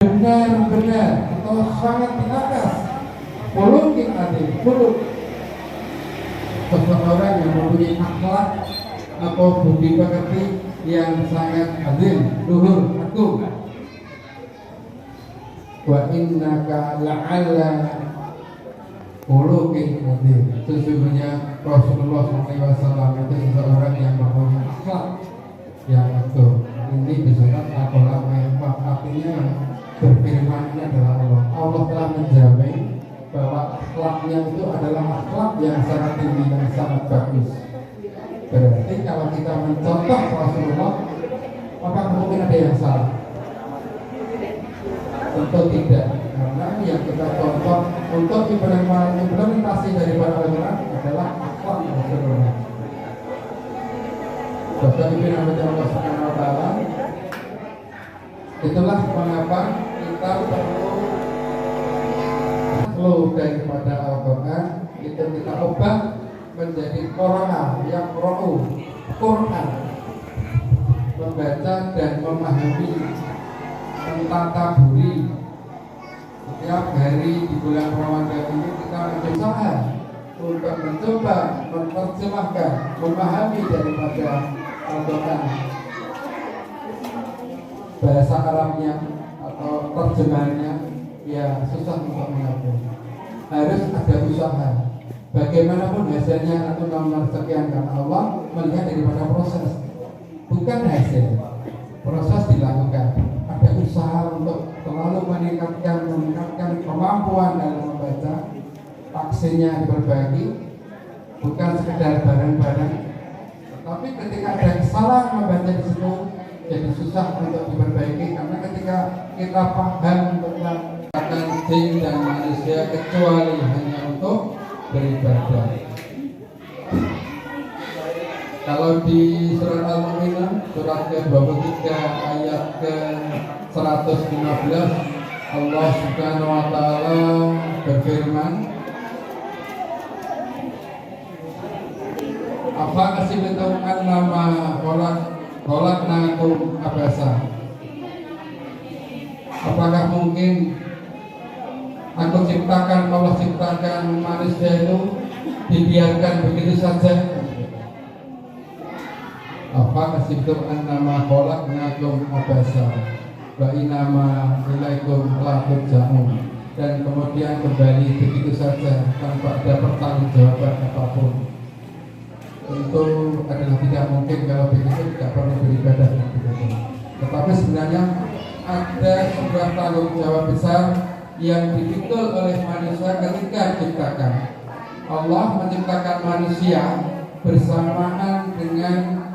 benar-benar atau sangat di atas pulukin adik puluk seseorang yang mempunyai akhlak atau budi pekerti yang sangat azim, luhur, agung. Wa innaka la'alla khuluqin azim. Sesungguhnya Rasulullah SAW itu seseorang yang mempunyai akhlak yang agung. Ini disebut akhlak mewah, artinya berfirman adalah Allah. Allah telah menjamin bahwa akhlaknya itu adalah akhlak yang sangat tinggi dan sangat bagus. Berarti kalau kita mencontoh Rasulullah, apakah mungkin ada yang salah? Tentu tidak, karena yang kita contoh untuk implementasi daripada Al-Quran adalah akhlak Rasulullah. Bapak Ibu yang dirahmati Allah Subhanahu wa Ta'ala, itulah mengapa kita perlu daripada Al-Quran itu kita ubah menjadi Quran yang Quran, membaca dan memahami, mentatapuri. Setiap hari di bulan Ramadan ini kita berusaha untuk mencoba menerjemahkan, memahami daripada Al-Quran, bahasa Arabnya atau terjemahannya. Ya susah untuk mengatur. Harus ada usaha. Bagaimanapun hasilnya atau nomor sekian, karena Allah melihat daripada proses, bukan hasil. Proses dilakukan. Ada usaha untuk selalu meningkatkan kemampuan dalam membaca. Vaksinnya diperbaiki, bukan sekedar barang-barang. Tapi ketika ada kesalahan membaca di situ, jadi susah untuk diperbaiki, karena ketika kita paham tentang jin dan manusia kecuali hanya untuk beribadah. Kalau di surat Al-Mu'minun surat ke-23 ayat ke-115, Allah Subhanahu wa Ta'ala berfirman, apa kasibtum annama khalaqnakum abasa. Apakah mungkin Allah ciptakan manusia itu dibiarkan begitu saja? Apa kasibtum annama khalaqnakum abasa wa innama ilaikum la turja'un. Dan kemudian kembali begitu saja tanpa ada pertanggungjawaban apapun. Tentu adalah tidak mungkin, kalau begitu tidak perlu beribadah. Tetapi sebenarnya ada sebuah tanggung jawab besar yang dipikul oleh manusia ketika diciptakan. Allah menciptakan manusia bersamaan dengan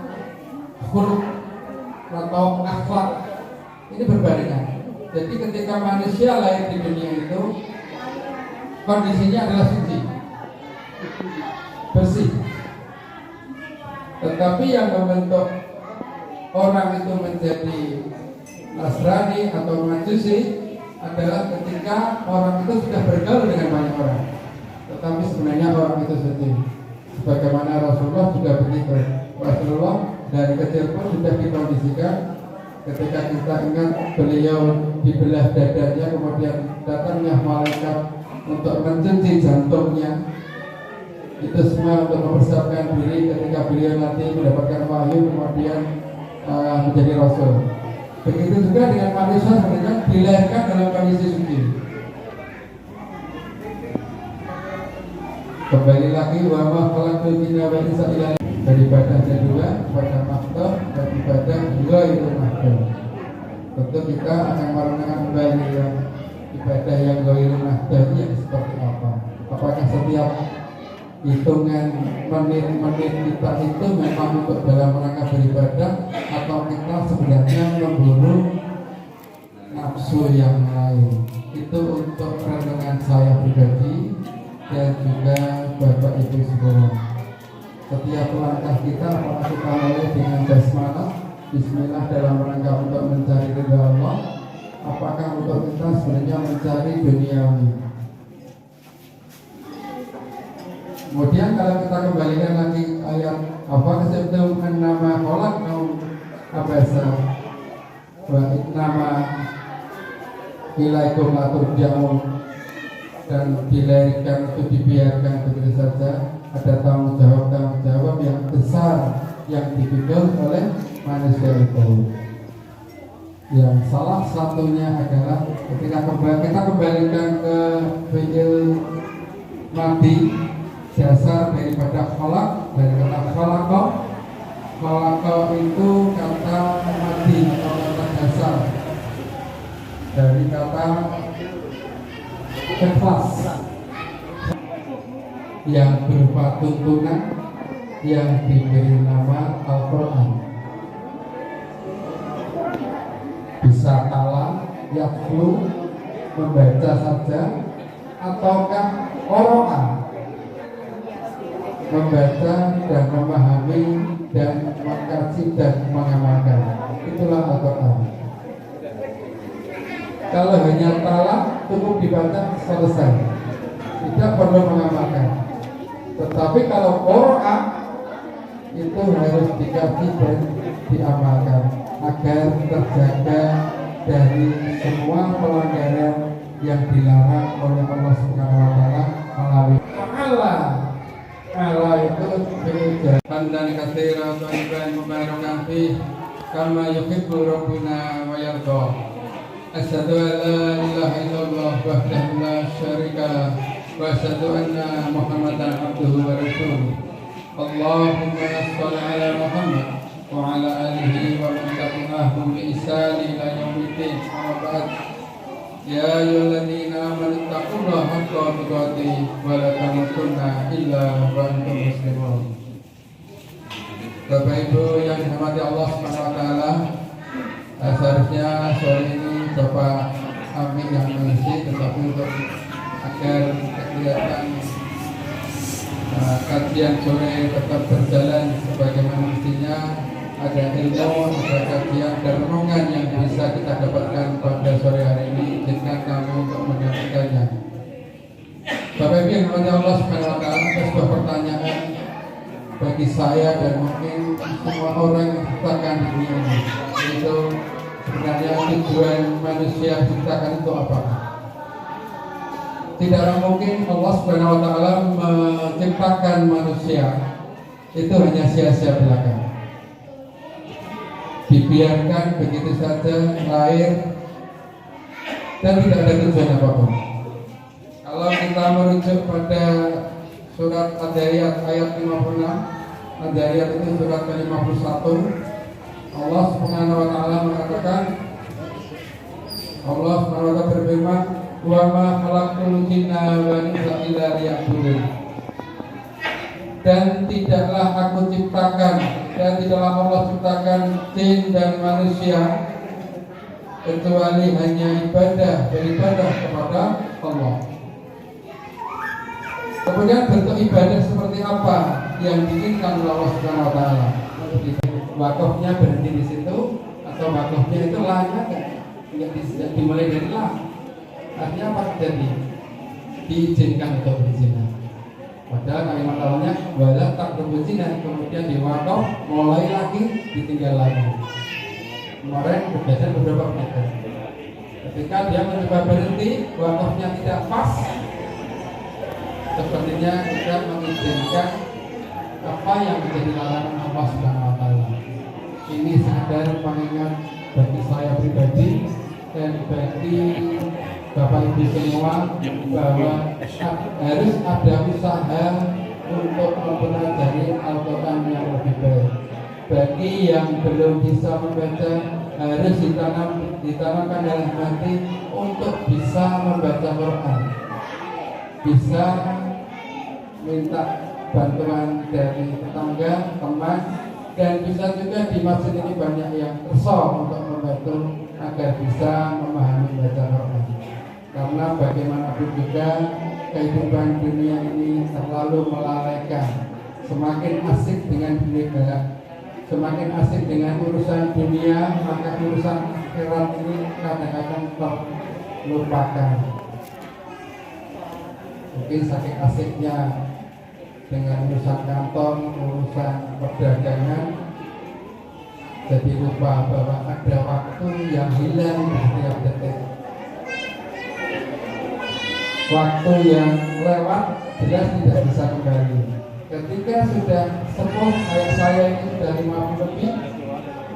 khuluq atau akhlak. Ini berbalikan. Jadi ketika manusia lahir di dunia itu kondisinya adalah suci, bersih. Tetapi yang membentuk orang itu menjadi Nasrani atau Majusi adalah ketika orang itu sudah bergaul dengan banyak orang, tetapi sebenarnya orang itu suci. Sebagaimana Rasulullah juga begitu. Rasulullah dari kecil pun sudah dikondisikan. Ketika kita ingat beliau dibelah dadanya, kemudian datangnya malaikat untuk mencuci jantungnya. Itu semua untuk mempersiapkan diri ketika beliau nanti mendapatkan wahyu kemudian menjadi Rasul. Begitu juga dengan manusia, sebenarnya dilahirkan dalam kondisi suci. Kembali lagi, wa ma khalaqtul jinna wal insa illa beribadahnya dua, ibadah makhluk dan ibadah dua itu makhluk. Tentu kita akan merenungkan kembali yang ibadah yang ghairu makhluk yang seperti apa. Apakah setiap hitungan menit-menit kita itu memang untuk dalam rangka beribadah, atau kita sebenarnya memburu nafsu yang lain? Itu untuk renungan saya pribadi dan juga Bapak Ibu semua. Setiap langkah kita apakah kita mulai dengan basmalah bismillah dalam rangka untuk mencari ridha Allah, apakah untuk kita sebenarnya mencari duniawi? Kemudian kalau kita kembalikan lagi ayat apa kasibtum annama khalaqnakum abasa wa innama ilaikum la turja'un, dan dilahirkan itu dibiarkan begitu saja. Ada tanggung jawab yang besar yang dipikul oleh manusia itu. Yang salah satunya adalah ketika kita kembalikan ke fi'il madi, dasar daripada khalaq, dari kata khalaqa. Khalaqa itu kata madi atau kata dasar dari kata ikhlas yang berupa tuntunan yang diberi nama Al-Quran. Bisa kalam, yaqlu, membaca saja, ataukah qara'a, membaca dan memahami dan mengkaji dan mengamalkan. Itulah Al-Quran. Kalau hanya talak, cukup dibaca selesai, tidak perlu mengamalkan. Tetapi kalau qara'a itu harus dikaji dan diamalkan agar terjaga dari semua pelanggaran yang dilarang oleh Allah Subhanahu wa taala melalui Allah itu berujar dan katsira thayyiban mubarakan fi kama yuhibbu rabbuna wa yarda. Asyhadu an la ilaha illallah wahdahu la syarika lah wa asyhadu anna Muhammadan abduhu wa rasuluh. Allahumma shalli ala Muhammad wa ala alihi wa man tabi'ahum bi ihsan ila yaumiddin. Amma ba'd. Ya ayyuhalladzina amanu taqullaha haqqa tuqatih wa la tamutunna illa wa antum muslimun. Bapak Ibu yang dirahmati Allah Subhanahu wa taala, seharusnya sore ini Bapak Amin yang mengisi, tetapi untuk agar kegiatan kajian sore tetap berjalan sebagaimana mestinya, ada ilmu, ada kajian dan renungan yang bisa kita dapatkan pada sore hari ini, izinkan kami untuk menyampaikannya. Bapak Ibu yang dirahmati Allah Subhanahu wa taala, ada sebuah pertanyaan bagi saya dan mungkin semua orang yang diciptakan di dunia ini, yaitu sebenarnya tujuan manusia diciptakan itu apa? Tidaklah mungkin Allah Subhanahu wa taala menciptakan manusia itu hanya sia-sia belaka. Dibiarkan begitu saja lahir dan tidak ada tujuan apapun. Kalau kita merujuk pada surat Ad-Dariyat ayat 56, Ad-Dariyat itu surat ke-51, Allah Subhanahu wa taala mengatakan, Allah Subhanahu wa taala berfirman, wa ma khalaqtul jinna wal insa illa liya'budun. Dan tidaklah aku ciptakan, dan tidaklah Allah ciptakan jin dan manusia kecuali hanya beribadah kepada Allah. Kemudian bentuk ibadah seperti apa yang diinginkan oleh Allah Subhanahu wa taala? Wakafnya berhenti di situ atau wakafnya itu lahnya enggak dimulai dari lah. Artinya apa terjadi? Diizinkan untuk berzina. Padahal kalimat awalnya wala taqrabu zina, kemudian diwakaf, mulai lagi, ditinggal lagi. Kemarin berdasar beberapa kata. Ketika dia mencoba berhenti, wakafnya tidak pas, sepertinya kita mengizinkan apa yang menjadi larangan Allah Subhanahu wa taala. Ini sekedar pengingat bagi saya pribadi dan bagi Bapak Ibu semua bahwa harus ada usaha untuk mempelajari Al-Quran yang lebih baik. Bagi yang belum bisa membaca, harus ditanamkan dalam hati untuk bisa membaca Quran, bisa minta bantuan dari tetangga, teman, dan bisa juga di masjid ini banyak yang kesal untuk membantu agar bisa memahami baca Quran. Karena bagaimanapun juga kehidupan dunia ini terlalu melalaikan. Semakin asik dengan dunia, semakin asik dengan urusan dunia, maka urusan akhirat ini kadang-kadang terlupakan. Mungkin saking asiknya dengan urusan kantor, urusan perdagangan, jadi lupa bahwa ada waktu yang hilang di setiap detik. waktu yang lewat jelas tidak bisa kembali. Ketika sudah sepuh kayak saya ini sudah 50 lebih,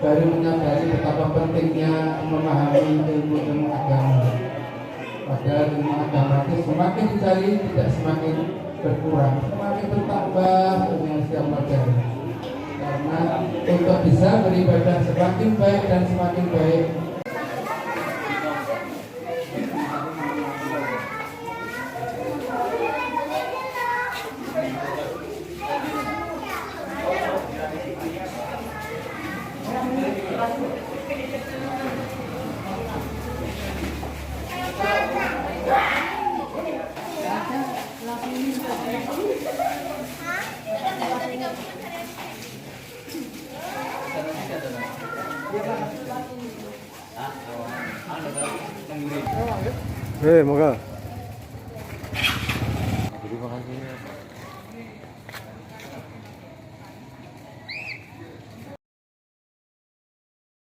baru menyadari betapa pentingnya memahami ilmu agama. Padahal ilmu agama itu semakin dicari tidak semakin berkurang, semakin bertambah ilmu yang setiap pelajari. Karena untuk bisa beribadah semakin baik dan semakin baik, moga. Jadi makasih.